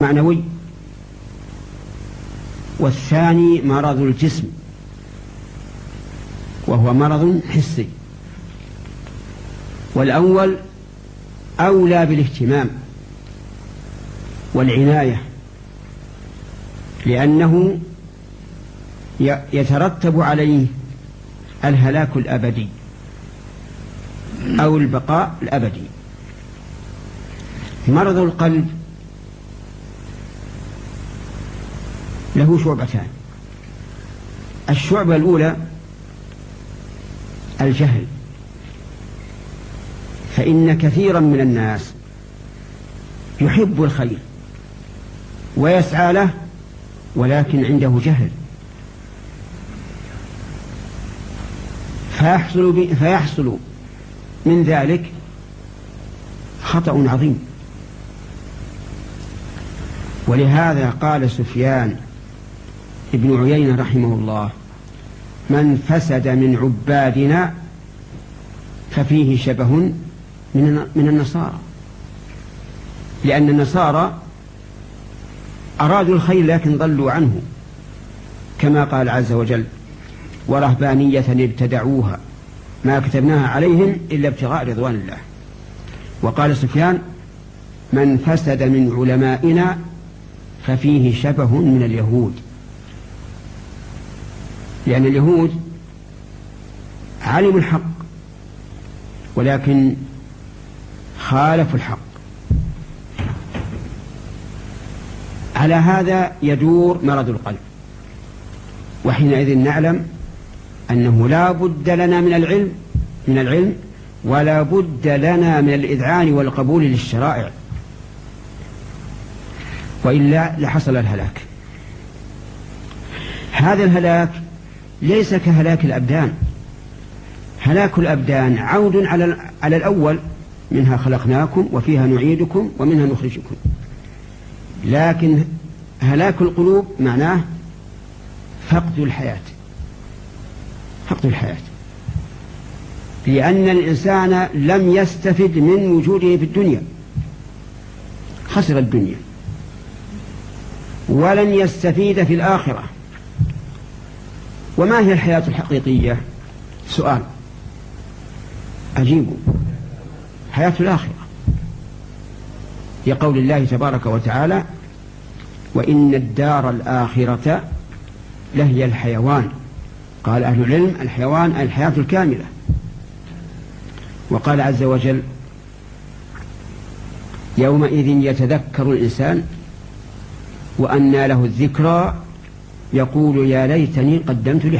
معنوي، والثاني مرض الجسم وهو مرض حسي. والأول أولى بالاهتمام والعناية، لأنه يترتب عليه الهلاك الأبدي أو البقاء الأبدي. مرض القلب له شعبتان. الشعبة الأولى الجهل، فإن كثيرا من الناس يحب الخير ويسعى له ولكن عنده جهل، فيحصل من ذلك خطأ عظيم. ولهذا قال سفيان ابن عيينة رحمه الله: من فسد من عبادنا ففيه شبه من النصارى، لأن النصارى أرادوا الخير لكن ضلوا عنه، كما قال عز وجل: ورهبانية ابتدعوها ما كتبناها عليهم إلا ابتغاء رضوان الله. وقال سفيان: من فسد من علمائنا ففيه شبه من اليهود، لأن اليهود علموا الحق ولكن خالفوا الحق. على هذا يدور مرض القلب، وحينئذ نعلم أنه لا بد لنا من العلم ولا بد لنا من الإذعان والقبول للشرائع، وإلا لحصل الهلاك. هذا الهلاك ليس كهلاك الأبدان. هلاك الأبدان عود على الأول: منها خلقناكم وفيها نعيدكم ومنها نخرجكم. لكن هلاك القلوب معناه فقد الحياة، لأن الإنسان لم يستفد من وجوده في الدنيا، خسر الدنيا، ولن يستفيد في الآخرة. وما هي الحياة الحقيقية؟ سؤال أجيبه: حياة الآخرة، لقول الله تبارك وتعالى: وإن الدار الآخرة لهي الحيوان. قال أهل العلم: الحيوان الحياة الكاملة. وقال عز وجل: يومئذ يتذكر الإنسان وأنى له الذكرى يقول يا ليتني قدمت لحياتي.